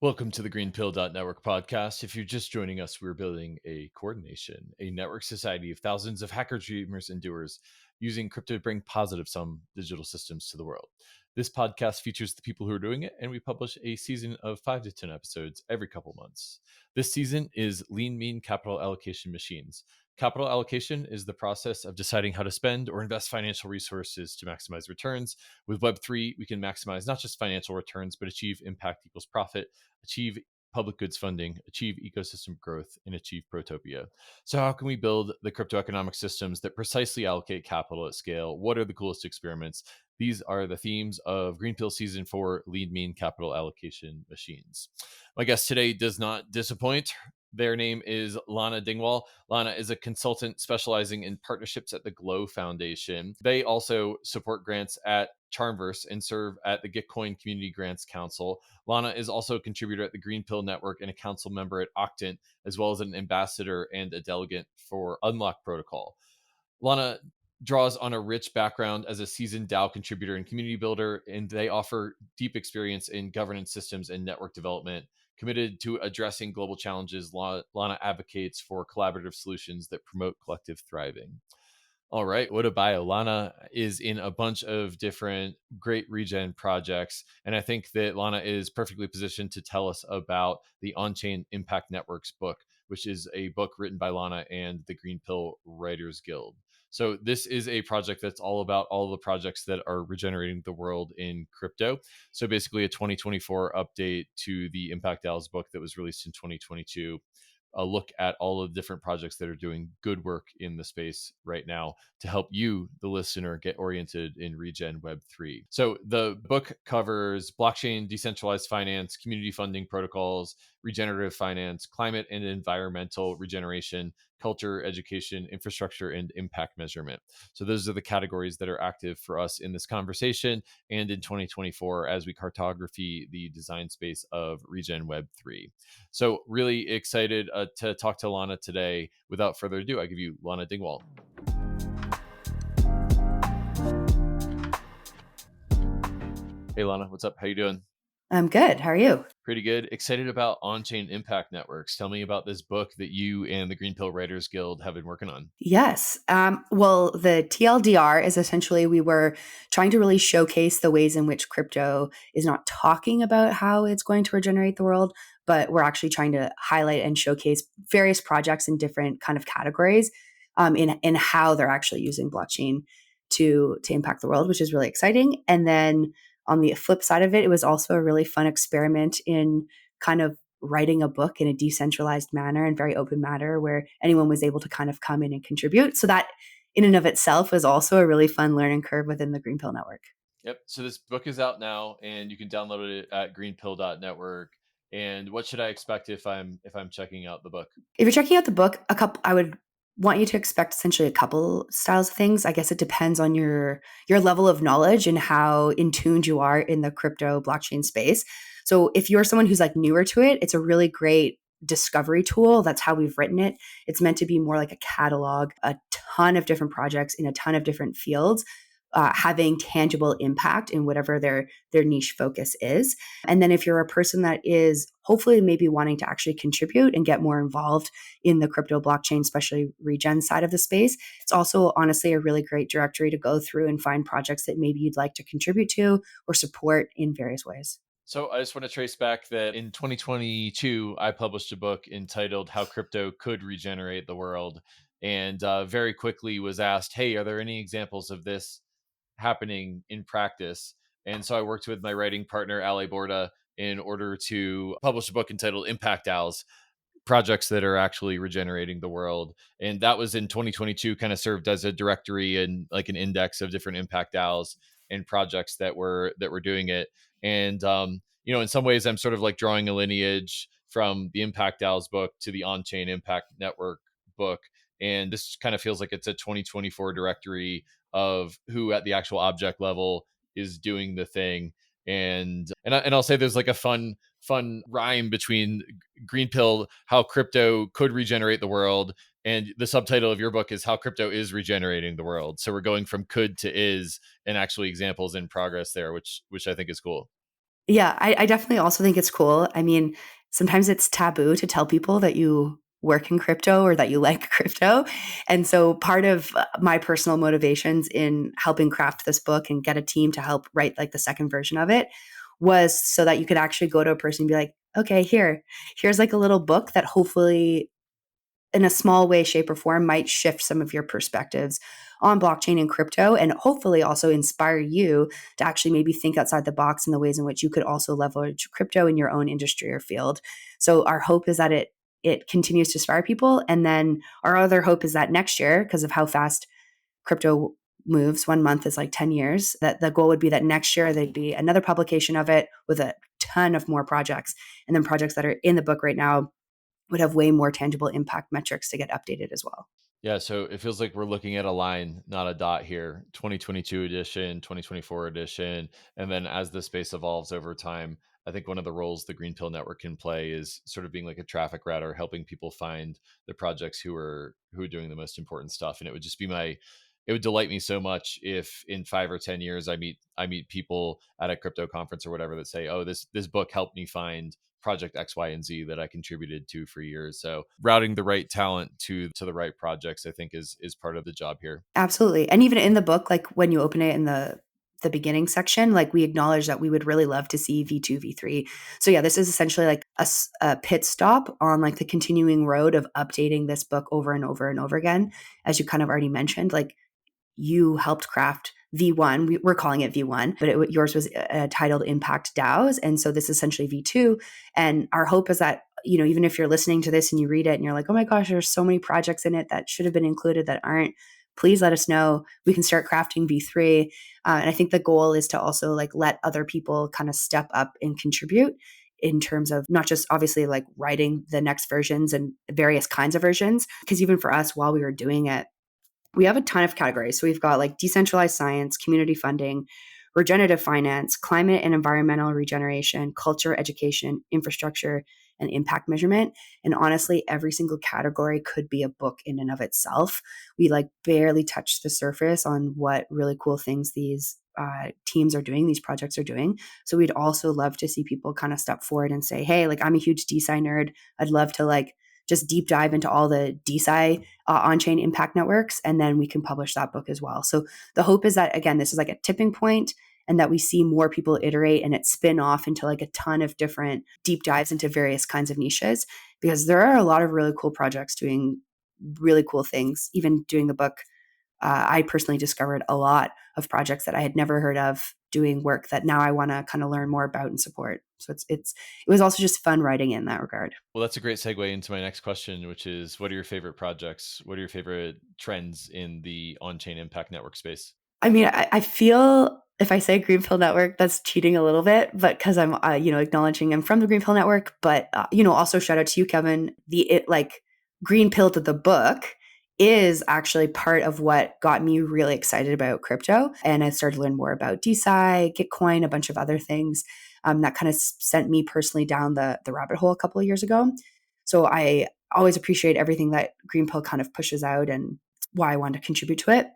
Welcome to the GreenPill Network podcast. If you're just joining us, we're building a coordination, a network society of thousands of hacker dreamers and doers using crypto to bring positive sum digital systems to the world. This podcast features the people who are doing it, and we publish a season of 5 to 10 episodes every couple months. This season is Lean Mean Capital Allocation Machines. Capital allocation is the process of deciding how to spend or invest financial resources to maximize returns. With Web3, we can maximize not just financial returns, but achieve impact equals profit, achieve public goods funding, achieve ecosystem growth, and achieve protopia. So, how can we build the crypto economic systems that precisely allocate capital at scale? What are the coolest experiments? These are the themes of Greenpill Season 4 Lead Mean Capital Allocation Machines. My guest today does not disappoint. Their name is Lana Dingwall. Lana is a consultant specializing in partnerships at the Glow Foundation. They also support grants at Charmverse and serve at the Gitcoin Community Grants Council. Lana is also a contributor at the GreenPill Network and a council member at Octant, as well as an ambassador and a delegate for Unlock Protocol. Lana draws on a rich background as a seasoned DAO contributor and community builder, and they offer deep experience in governance systems and network development. Committed to addressing global challenges, Lana advocates for collaborative solutions that promote collective thriving. All right. What a bio. Lana is in a bunch of different great regen projects. And I think that Lana is perfectly positioned to tell us about the Onchain Impact Networks book, which is a book written by Lana and the Greenpill Writers Guild. So this is a project that's all about all the projects that are regenerating the world in crypto. So basically a 2024 update to the Impact DAOs book that was released in 2022, a look at all of the different projects that are doing good work in the space right now to help you, the listener, get oriented in Regen Web 3. So the book covers blockchain, decentralized finance, community funding protocols, regenerative finance, climate and environmental regeneration, culture, education, infrastructure, and impact measurement. So those are the categories that are active for us in this conversation and in 2024 as we cartography the design space of Regen Web 3. So really excited to talk to Lana today. Without further ado, I give you Lana Dingwall. Hey Lana, what's up? How you doing? I'm good. How are you? Pretty good. Excited about on-chain impact networks. Tell me about this book that you and the Greenpill Writers Guild have been working on. Yes. Well, the TLDR is essentially we were trying to really showcase the ways in which crypto is not talking about how it's going to regenerate the world, but we're actually trying to highlight and showcase various projects in different kind of categories in how they're actually using blockchain to impact the world, which is really exciting. And then on the flip side of it, it was also a really fun experiment in kind of writing a book in a decentralized manner and very open manner where anyone was able to kind of come in and contribute. So that in and of itself was also a really fun learning curve within the Greenpill Network. Yep. So this book is out now and you can download it at greenpill.network. And what should I expect if I'm checking out the book? If you're checking out the book, I would want you to expect essentially a couple styles of things. I guess it depends on your level of knowledge and how in tuned you are in the crypto blockchain space. So if you're someone who's like newer to it, it's a really great discovery tool. That's how we've written it. It's meant to be more like a catalog, a ton of different projects in a ton of different fields, having tangible impact in whatever their niche focus is. And then if you're a person that is hopefully maybe wanting to actually contribute and get more involved in the crypto blockchain, especially regen side of the space, it's also honestly a really great directory to go through and find projects that maybe you'd like to contribute to or support in various ways. So I just want to trace back that in 2022, I published a book entitled How Crypto Could Regenerate the World. And very quickly was asked, hey, are there any examples of this happening in practice? And so I worked with my writing partner, Ale Borda, in order to publish a book entitled Impact DAOs, projects that are actually regenerating the world. And that was in 2022, kind of served as a directory and like an index of different impact DAOs and projects that were doing it. And in some ways, I'm sort of like drawing a lineage from the Impact DAOs book to the On-Chain Impact Network book. And this kind of feels like it's a 2024 directory of who at the actual object level is doing the thing. And I'll say there's like a fun rhyme between Greenpill, how crypto could regenerate the world, and the subtitle of your book is how crypto is regenerating the world. So we're going from could to is, and actually examples in progress there, which I think is cool. Yeah, I definitely also think it's cool. I mean, sometimes it's taboo to tell people that you work in crypto or that you like crypto. And so part of my personal motivations in helping craft this book and get a team to help write like the second version of it was so that you could actually go to a person and be like, okay, here's like a little book that hopefully in a small way, shape, or form might shift some of your perspectives on blockchain and crypto, and hopefully also inspire you to actually maybe think outside the box in the ways in which you could also leverage crypto in your own industry or field. So our hope is that it continues to inspire people. And then our other hope is that next year, because of how fast crypto moves, 1 month is like 10 years, that the goal would be that next year there'd be another publication of it with a ton of more projects. And then projects that are in the book right now would have way more tangible impact metrics to get updated as well. Yeah, so it feels like we're looking at a line, not a dot here. 2022 edition, 2024 edition, and then as the space evolves over time, I think one of the roles the Green Pill Network can play is sort of being like a traffic router, helping people find the projects who are doing the most important stuff. And it would just be my it would delight me so much if in 5 or 10 years I meet people at a crypto conference or whatever that say, "Oh, this book helped me find project X, Y, and Z that I contributed to for years." So routing the right talent to the right projects, I think, is part of the job here. Absolutely. And even in the book, like when you open it in the beginning section, like we acknowledge that we would really love to see V2, V3. So yeah, this is essentially like a pit stop on like the continuing road of updating this book over and over and over again. As you kind of already mentioned, like you helped craft V1. We're calling it V1, but yours was titled Impact DAOs. And so this is essentially V2. And our hope is that, you know, even if you're listening to this and you read it and you're like, oh my gosh, there's so many projects in it that should have been included that aren't, please let us know. We can start crafting V3. And I think the goal is to also like let other people kind of step up and contribute in terms of not just obviously like writing the next versions and various kinds of versions. Because even for us, while we were doing it, we have a ton of categories. So we've got like decentralized science, community funding, regenerative finance, climate and environmental regeneration, culture, education, infrastructure, and impact measurement. And honestly, every single category could be a book in and of itself. We like barely touched the surface on what really cool things these teams are doing, these projects are doing. So we'd also love to see people kind of step forward and say, hey, like I'm a huge DeSci nerd. I'd love to like just deep dive into all the DeSci on-chain impact networks, and then we can publish that book as well. So the hope is that, again, this is like a tipping point and that we see more people iterate and it spin off into like a ton of different deep dives into various kinds of niches, because there are a lot of really cool projects doing really cool things. Even doing the book, I personally discovered a lot of projects that I had never heard of doing work that now I want to kind of learn more about and support. So it was also just fun writing in that regard. Well, that's a great segue into my next question, which is, what are your favorite projects? What are your favorite trends in the on-chain impact network space? I mean, I feel if I say GreenPill Network, that's cheating a little bit, but because I'm, acknowledging I'm from the GreenPill Network, but also shout out to you, Kevin. Like GreenPilled the book is actually part of what got me really excited about crypto, and I started to learn more about DeSci, Gitcoin, a bunch of other things. That kind of sent me personally down the rabbit hole a couple of years ago. So I always appreciate everything that GreenPill kind of pushes out, and why I want to contribute to it.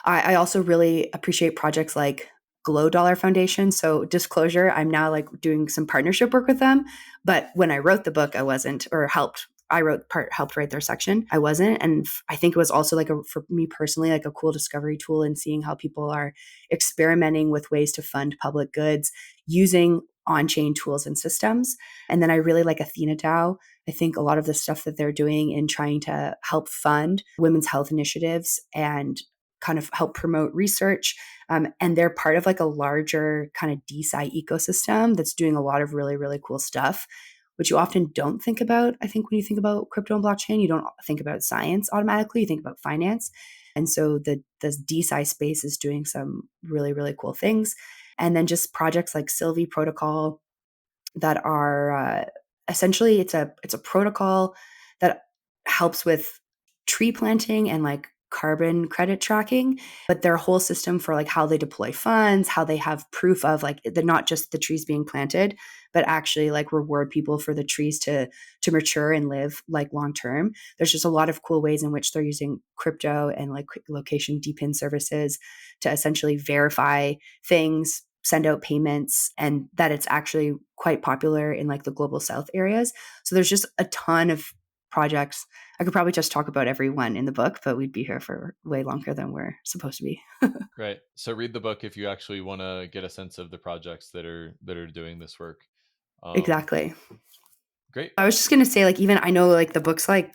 I also really appreciate projects like Glow Dollar Foundation. So disclosure, I'm now like doing some partnership work with them. But when I wrote the book, I wasn't, or helped. Helped write their section. I wasn't, and I think it was also like for me personally, like a cool discovery tool in seeing how people are experimenting with ways to fund public goods using on-chain tools and systems. And then I really like Athena DAO. I think a lot of the stuff that they're doing in trying to help fund women's health initiatives and kind of help promote research. And they're part of like a larger kind of DeSci ecosystem that's doing a lot of really, really cool stuff, which you often don't think about. I think when you think about crypto and blockchain, you don't think about science automatically, you think about finance. And so the DeSci space is doing some really, really cool things. And then just projects like Sylvie Protocol that are essentially it's a protocol that helps with tree planting and like carbon credit tracking, but their whole system for like how they deploy funds, how they have proof of like the not just the trees being planted, but actually like reward people for the trees to mature and live like long term. There's just a lot of cool ways in which they're using crypto and like location deep in services to essentially verify things, send out payments, and that it's actually quite popular in like the global south areas. So there's just a ton of projects. I could probably just talk about every one in the book, but we'd be here for way longer than we're supposed to be. Right. So read the book if you actually want to get a sense of the projects that are doing this work. Um, Exactly. Great. I was just going to say, like, even I know like the book's like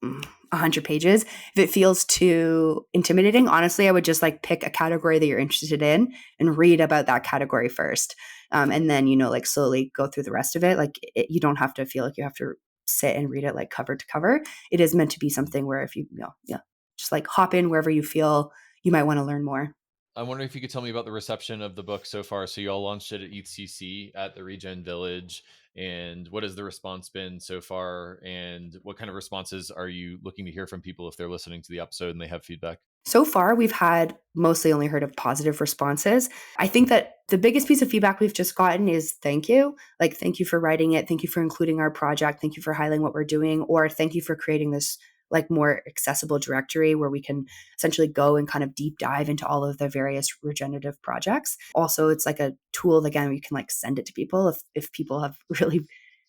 100 pages. If it feels too intimidating, honestly, I would just like pick a category that you're interested in and read about that category first. And then, like slowly go through the rest of it. Like you don't have to feel like you have to sit and read it like cover to cover. It is meant to be something where if yeah, just like hop in wherever you feel you might want to learn more. I'm wondering if you could tell me about the reception of the book so far. So you all launched it at ETHCC at the Regen Village, and what has the response been so far? And what kind of responses are you looking to hear from people if they're listening to the episode and they have feedback? So far, we've had mostly only heard of positive responses. I think that the biggest piece of feedback we've just gotten is thank you. Like, thank you for writing it. Thank you for including our project. Thank you for highlighting what we're doing. Or thank you for creating this like more accessible directory where we can essentially go and kind of deep dive into all of the various regenerative projects. Also, it's like a tool, again, where you can like send it to people. If people have really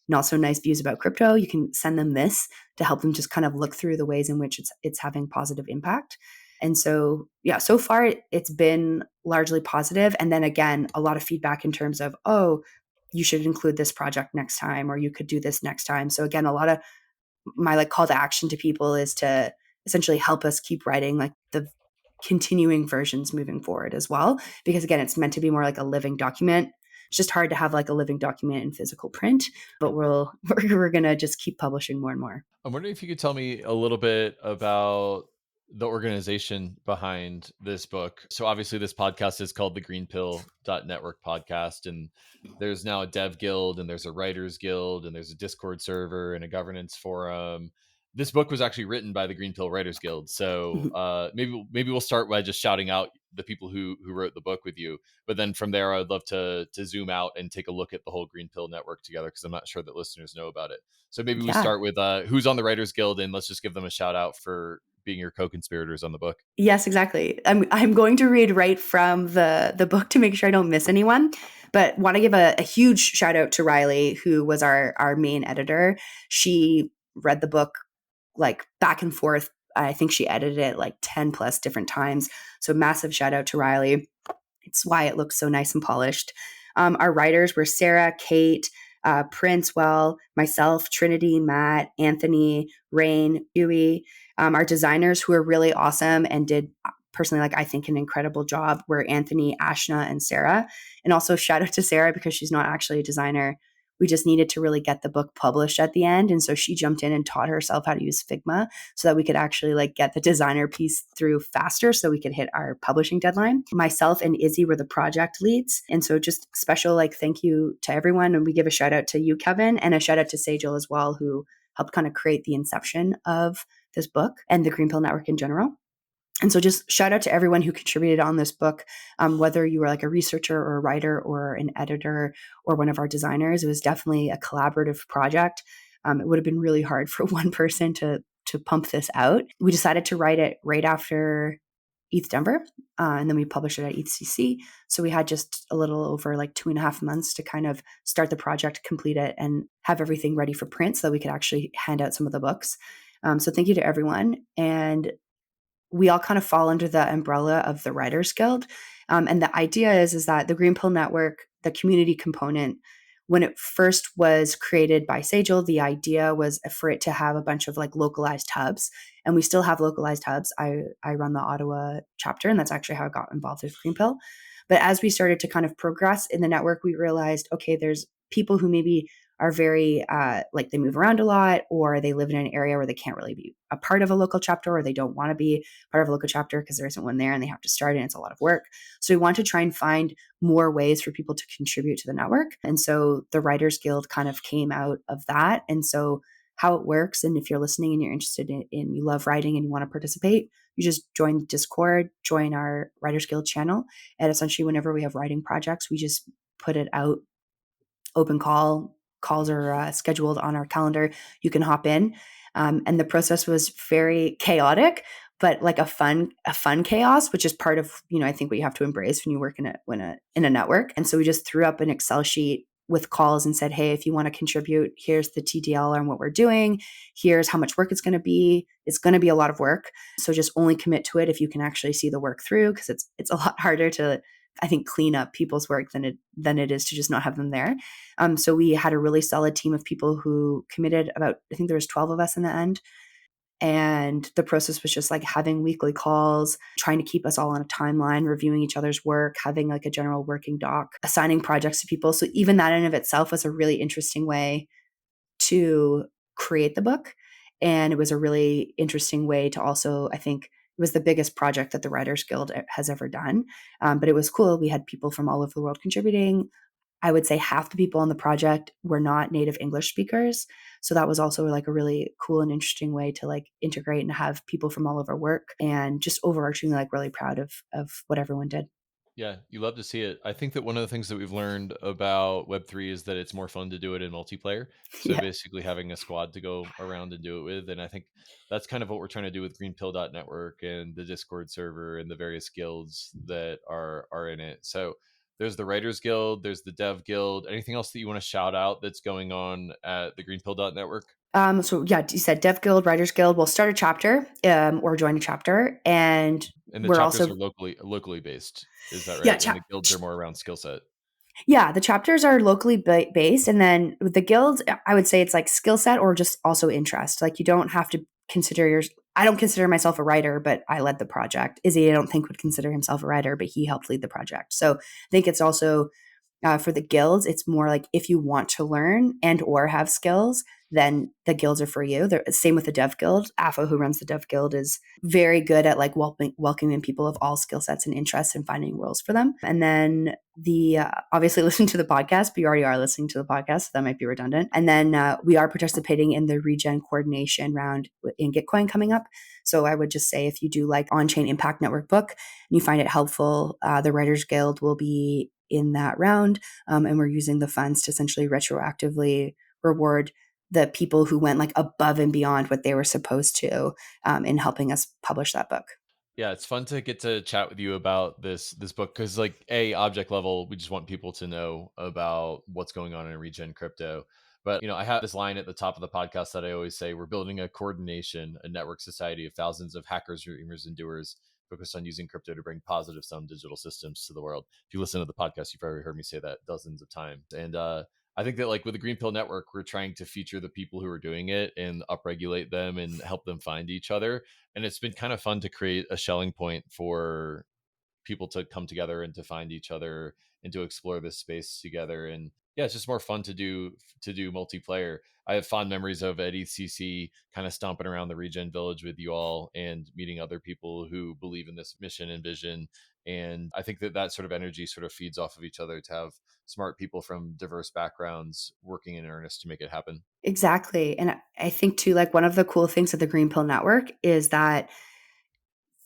not so nice views about crypto, you can send them this to help them just kind of look through the ways in which it's having positive impact. And so, yeah, so far it's been largely positive. And then again, a lot of feedback in terms of, oh, you should include this project next time, or you could do this next time. So again, a lot of my like call to action to people is to essentially help us keep writing like the continuing versions moving forward as well. Because again, it's meant to be more like a living document. It's just hard to have like a living document in physical print, but we're gonna just keep publishing more and more. I'm wondering if you could tell me a little bit about the organization behind this book. So obviously this podcast is called the GreenPill Network podcast, and there's now a dev guild and there's a writers guild and there's a Discord server and a governance forum. This book was actually written by the Greenpill Writers Guild. So maybe we'll start by just shouting out the people who wrote the book with you. But then from there, I'd love to zoom out and take a look at the whole Greenpill network together, because I'm not sure that listeners know about it. So maybe we Yeah. start with who's on the Writers Guild, and let's just give them a shout out for being your co-conspirators on the book. Yes, exactly. I'm going to read right from the book to make sure I don't miss anyone. But want to give a huge shout out to Riley, who was our main editor. She read the book like back and forth. I think she edited it like 10 plus different times. So massive shout out to Riley. It's why it looks so nice and polished. Our writers were Sarah, Kate, Prince, myself, Trinity, Matt, Anthony, Rain, Huey. Our designers who are really awesome and did personally, like I think, an incredible job were Anthony, Ashna, and Sarah. And also shout out to Sarah because she's not actually a designer. We just needed to really get the book published at the end. And so she jumped in and taught herself how to use Figma so that we could actually like get the designer piece through faster so we could hit our publishing deadline. Myself and Izzy were the project leads. And so just special like thank you to everyone. And we give a shout out to you, Kevin, and a shout out to Sejal as well, who helped kind of create the inception of this book and the Greenpill Network in general. And so just shout out to everyone who contributed on this book, whether you were like a researcher or a writer or an editor or one of our designers. It was definitely a collaborative project. It would have been really hard for one person to pump this out. We decided to write it right after ETH Denver, and then we published it at ETHCC. So we had just a little over like 2.5 months to kind of start the project, complete it, and have everything ready for print so that we could actually hand out some of the books. So thank you to everyone. And we all kind of fall under the umbrella of the Writers Guild. And the idea is that the Greenpill Network, the community component, when it first was created by Sejal, the idea was for it to have a bunch of like localized hubs. And we still have localized hubs. I run the Ottawa chapter, and that's actually how I got involved with Greenpill. But as we started to kind of progress in the network, we realized, okay, there's people who maybe are very like they move around a lot, or they live in an area where they can't really be a part of a local chapter, or they don't want to be part of a local chapter because there isn't one there and they have to start and it's a lot of work. So we want to try and find more ways for people to contribute to the network. And so the Writers Guild kind of came out of that. And so how it works, and if you're listening and you're interested in you love writing and you want to participate, you just join Discord, join our Writers Guild channel. And essentially whenever we have writing projects, we just put it out, open calls are scheduled on our calendar. You can hop in. And the process was very chaotic, but like a fun chaos, which is part of, I think what you have to embrace when you work in a network. And so we just threw up an Excel sheet with calls and said, hey, if you want to contribute, here's the TDL on what we're doing. Here's how much work it's going to be. It's going to be a lot of work. So just only commit to it if you can actually see the work through, because it's a lot harder to, I think, clean up people's work than it is to just not have them there. So we had a really solid team of people who committed. About, I think there was 12 of us in the end. And the process was just like having weekly calls, trying to keep us all on a timeline, reviewing each other's work, having like a general working doc, assigning projects to people. So even that in of itself was a really interesting way to create the book. And it was a really interesting way to also, I think, it was the biggest project that the Writers Guild has ever done. But it was cool. We had people from all over the world contributing. I would say half the people on the project were not native English speakers. So that was also like a really cool and interesting way to like integrate and have people from all over work, and just overarchingly like really proud of what everyone did. Yeah, you love to see it. I think that one of the things that we've learned about Web3 is that it's more fun to do it in multiplayer. So Yeah. basically having a squad to go around and do it with. And I think that's kind of what we're trying to do with Network and the Discord server and the various guilds that are in it. So there's the Writers Guild, there's the Dev Guild. Anything else that you want to shout out that's going on at the Network? So yeah, you said Dev Guild, Writers Guild. We'll start a chapter, or join a chapter, and And the we're chapters also, are locally based. Is that yeah, right? And the guilds are more around skill set. yeah, the chapters are locally based, and then with the guilds, I would say it's like skill set or just also interest. Like you don't have to consider your. I don't consider myself a writer, but I led the project. Izzy, I don't think would consider himself a writer, but he helped lead the project. So I think it's also, for the guilds, it's more like if you want to learn and or have skills, then the guilds are for you. They're, same with the Dev Guild. AFA, who runs the Dev Guild, is very good at like welcoming people of all skill sets and interests and finding roles for them. And then the obviously listen to the podcast, but you already are listening to the podcast, so that might be redundant. And then we are participating in the regen coordination round in Gitcoin coming up. So I would just say if you do like on-chain impact network book and you find it helpful, the Writers Guild will be in that round, and we're using the funds to essentially retroactively reward the people who went like above and beyond what they were supposed to, in helping us publish that book. Yeah, it's fun to get to chat with you about this book because, like, object level, we just want people to know about what's going on in regen crypto. But I have this line at the top of the podcast that I always say: we're building a coordination, a network society of thousands of hackers, dreamers, and doers focused on using crypto to bring positive sum digital systems to the world. If you listen to the podcast, you've probably heard me say that dozens of times. And I think that, like, with the Greenpill Network, we're trying to feature the people who are doing it and upregulate them and help them find each other. And it's been kind of fun to create a shelling point for people to come together and to find each other and to explore this space together. And yeah, it's just more fun to do multiplayer. I have fond memories of at ECC kind of stomping around the regen village with you all and meeting other people who believe in this mission and vision. And I think that that sort of energy sort of feeds off of each other to have smart people from diverse backgrounds working in earnest to make it happen. Exactly. And I think too, like one of the cool things of the Greenpill Network is that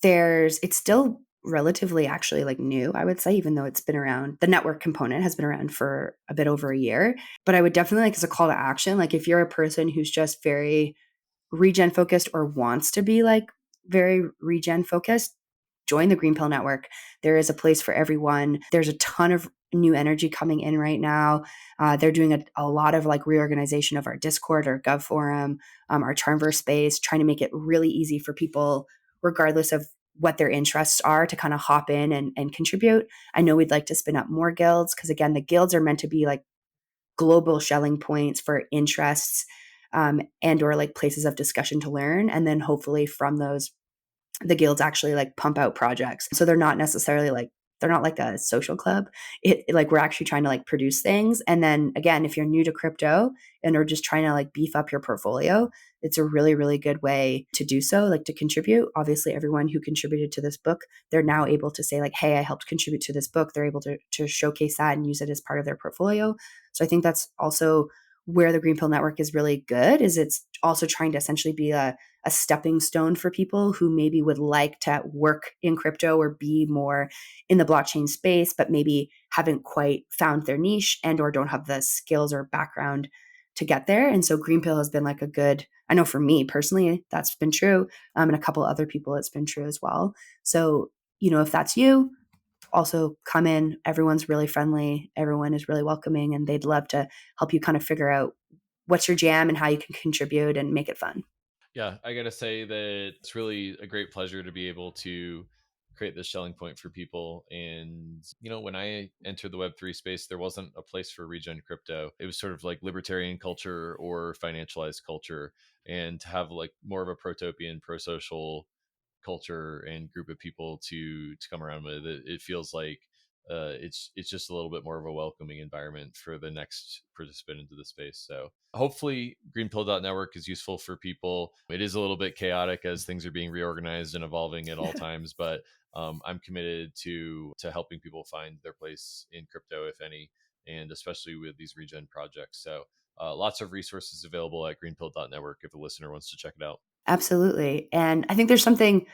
it's still relatively actually like new, I would say, even though it's been around. The network component has been around for a bit over a year. But I would definitely, like, as a call to action, like if you're a person who's just very regen focused or wants to be like very regen focused, join the Greenpill Network. There is a place for everyone. There's a ton of new energy coming in right now. They're doing a lot of like reorganization of our Discord, our Gov forum, our Charmverse space, trying to make it really easy for people, regardless of what their interests are, to kind of hop in and contribute. I know we'd like to spin up more guilds because, again, the guilds are meant to be like global shelling points for interests, and or like places of discussion to learn. And then hopefully from those, the guilds actually like pump out projects. So they're not necessarily like, they're not like a social club. Like we're actually trying to like produce things. And then again, if you're new to crypto and are just trying to like beef up your portfolio, it's a really, really good way to do so, like to contribute. Obviously, everyone who contributed to this book, they're now able to say like, hey, I helped contribute to this book. They're able to showcase that and use it as part of their portfolio. So I think that's also where the Greenpill Network is really good, is it's also trying to essentially be a stepping stone for people who maybe would like to work in crypto or be more in the blockchain space, but maybe haven't quite found their niche and or don't have the skills or background to get there. And so Greenpill has been like a good I know for me personally, that's been true. And a couple other people, it's been true as well. So, if that's you, also come in. Everyone's really friendly. Everyone is really welcoming, and they'd love to help you kind of figure out what's your jam and how you can contribute and make it fun. Yeah, I gotta say that it's really a great pleasure to be able to create this selling point for people. And when I entered the Web3 space, there wasn't a place for regen crypto. It was sort of like libertarian culture or financialized culture, and to have like more of a protopian, pro-social culture and group of people to come around with it, it feels like it's just a little bit more of a welcoming environment for the next participant into the space. So hopefully Network is useful for people. It is a little bit chaotic as things are being reorganized and evolving at all times, but I'm committed to helping people find their place in crypto, if any, and especially with these regen projects. So lots of resources available at Network if a listener wants to check it out. Absolutely. And I think there's something,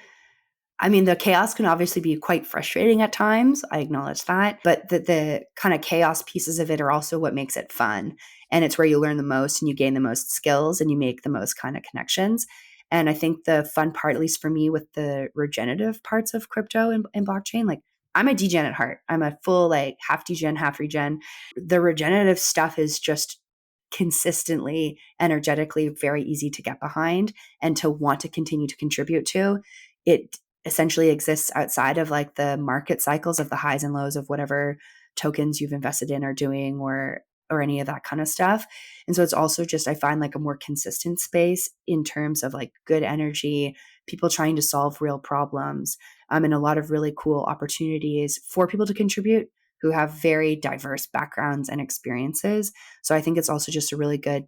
I mean, the chaos can obviously be quite frustrating at times. I acknowledge that. But the kind of chaos pieces of it are also what makes it fun. And it's where you learn the most and you gain the most skills and you make the most kind of connections. And I think the fun part, at least for me, with the regenerative parts of crypto and blockchain, like I'm a degen at heart. I'm a full like half degen, half regen. The regenerative stuff is just consistently, energetically very easy to get behind and to want to continue to contribute to. It essentially exists outside of like the market cycles of the highs and lows of whatever tokens you've invested in or doing or any of that kind of stuff. And so it's also just I find like a more consistent space in terms of like good energy, people trying to solve real problems, and a lot of really cool opportunities for people to contribute who have very diverse backgrounds and experiences. So I think it's also just a really good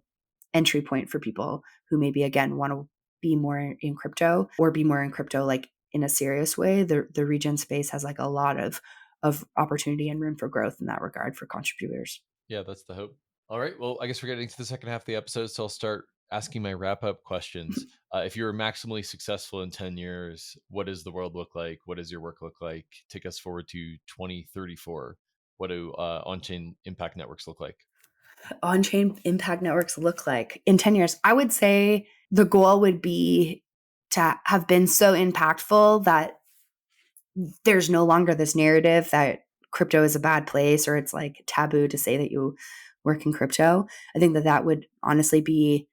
entry point for people who maybe again want to be more in crypto or be more in crypto like in a serious way. The regen space has like a lot of opportunity and room for growth in that regard for contributors. Yeah, that's the hope. All right. Well, I guess we're getting to the second half of the episode, so I'll start asking my wrap up questions. If you were maximally successful in 10 years, what does the world look like? What does your work look like? Take us forward to 2034. What do on chain impact networks look like? On-chain impact networks look like in 10 years? I would say the goal would be to have been so impactful that there's no longer this narrative that crypto is a bad place or it's like taboo to say that you work in crypto. I think that that would honestly be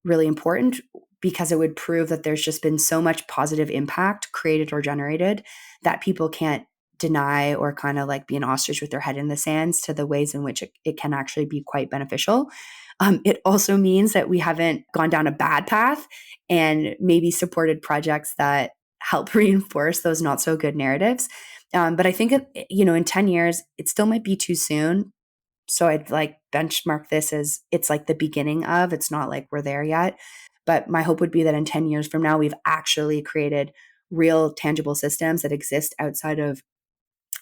really important because it would prove that there's just been so much positive impact created or generated that people can't deny or kind of like be an ostrich with their head in the sands to the ways in which it can actually be quite beneficial. It also means that we haven't gone down a bad path and maybe supported projects that help reinforce those not so good narratives. But I think, in 10 years, it still might be too soon. So I'd like benchmark this as it's like the beginning of, it's not like we're there yet. But my hope would be that in 10 years from now, we've actually created real tangible systems that exist outside of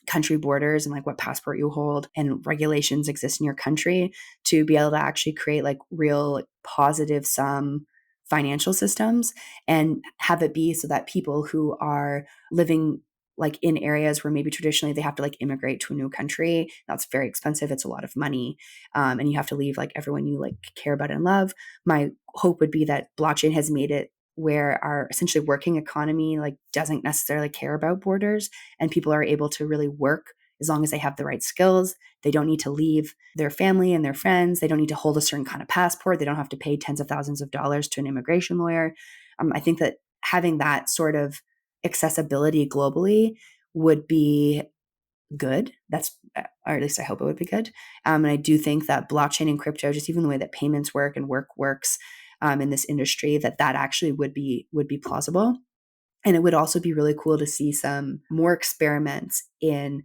country borders and like what passport you hold and regulations exist in your country to be able to actually create like real like, positive sum financial systems and have it be so that people who are living like in areas where maybe traditionally they have to like immigrate to a new country, that's very expensive, it's a lot of money, and you have to leave like everyone you like care about and love. My hope would be that blockchain has made it where our essentially working economy like doesn't necessarily care about borders and people are able to really work as long as they have the right skills. They don't need to leave their family and their friends. They don't need to hold a certain kind of passport. They don't have to pay tens of thousands of dollars to an immigration lawyer. I think that having that sort of accessibility globally would be good. That's, or at least I hope it would be good. And I do think that blockchain and crypto, just even the way that payments work and work works in this industry, that actually would be plausible. And it would also be really cool to see some more experiments in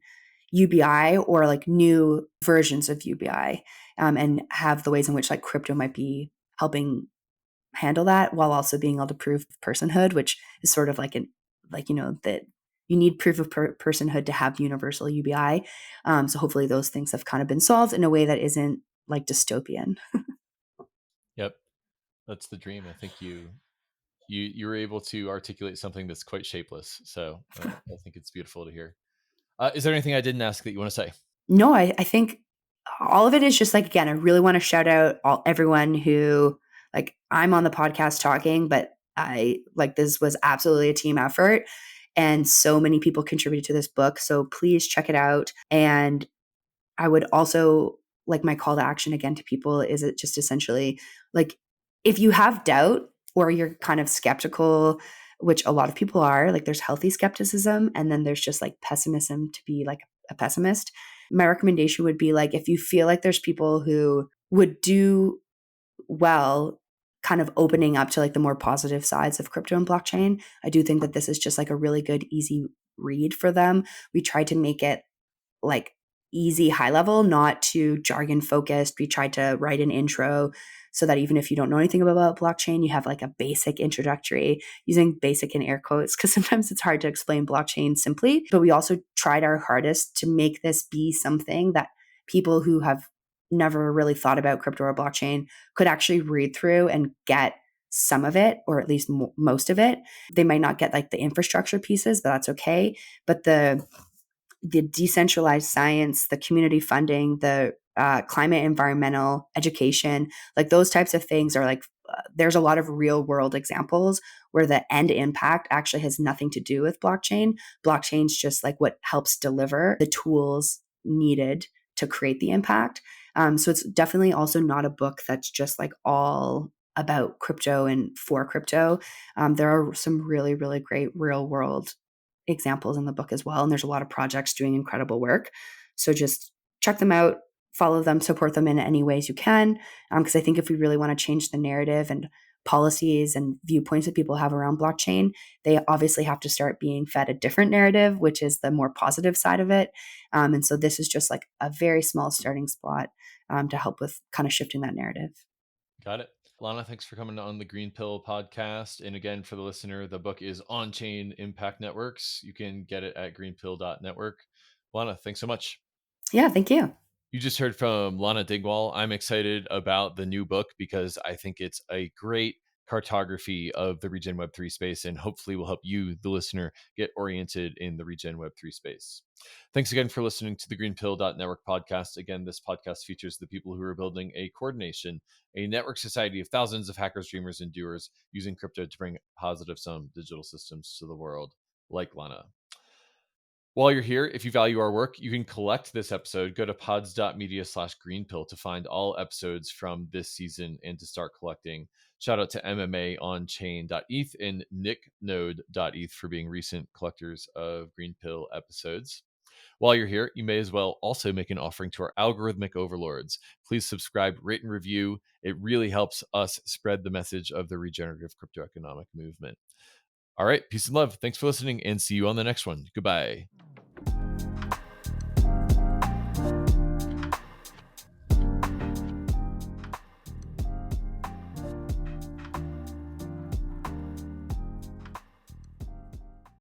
UBI or like new versions of UBI, and have the ways in which like crypto might be helping handle that while also being able to prove personhood, which is sort of like that you need proof of personhood to have universal UBI. So hopefully those things have kind of been solved in a way that isn't like dystopian. Yep, that's the dream. I think you were able to articulate something that's quite shapeless. So I think it's beautiful to hear. Is there anything I didn't ask that you want to say? No, I think all of it is just like, again, I really want to shout out everyone who Like, I'm on the podcast talking, but I like this was absolutely a team effort. And so many people contributed to this book. So please check it out. And I would also like my call to action again to people is it just essentially like if you have doubt or you're kind of skeptical, which a lot of people are, like there's healthy skepticism and then there's just like pessimism to be like a pessimist. My recommendation would be like if you feel like there's people who would do well kind of opening up to like the more positive sides of crypto and blockchain, I do think that this is just like a really good easy read for them. We tried to make it like easy high level, not too jargon focused. We tried to write an intro so that even if you don't know anything about blockchain, you have like a basic introductory, using basic in air quotes, because sometimes it's hard to explain blockchain simply. But we also tried our hardest to make this be something that people who have never really thought about crypto or blockchain could actually read through and get some of it, or at least most of it. They might not get like the infrastructure pieces, but that's okay. But the decentralized science, the community funding, the climate, environmental education, like those types of things are like, there's a lot of real world examples where the end impact actually has nothing to do with blockchain. Blockchain's just like what helps deliver the tools needed to create the impact. So it's definitely also not a book that's just like all about crypto and for crypto. There are some really, really great real world examples in the book as well. And there's a lot of projects doing incredible work. So just check them out, follow them, support them in any ways you can. Because I think if we really want to change the narrative and policies and viewpoints that people have around blockchain, they obviously have to start being fed a different narrative, which is the more positive side of it. And so this is just like a very small starting spot to help with kind of shifting that narrative. Got it. Lana, thanks for coming on the Green Pill podcast. And again, for the listener, the book is Onchain Impact Networks. You can get it at greenpill.network. Lana, thanks so much. Yeah, thank you. You just heard from Lana Dingwall. I'm excited about the new book because I think it's a great cartography of the Regen Web3 space and hopefully will help you, the listener, get oriented in the Regen Web3 space. Thanks again for listening to the GreenPill.network podcast. Again, this podcast features the people who are building a coordination, a network society of thousands of hackers, dreamers, and doers using crypto to bring positive sum digital systems to the world, like Lana. While you're here, if you value our work, you can collect this episode. Go to pods.media/greenpill to find all episodes from this season and to start collecting. Shout out to MMA Onchain.eth and nicknode.eth for being recent collectors of Greenpill episodes. While you're here, you may as well also make an offering to our algorithmic overlords. Please subscribe, rate, and review. It really helps us spread the message of the regenerative crypto economic movement. All right, peace and love. Thanks for listening and see you on the next one. Goodbye.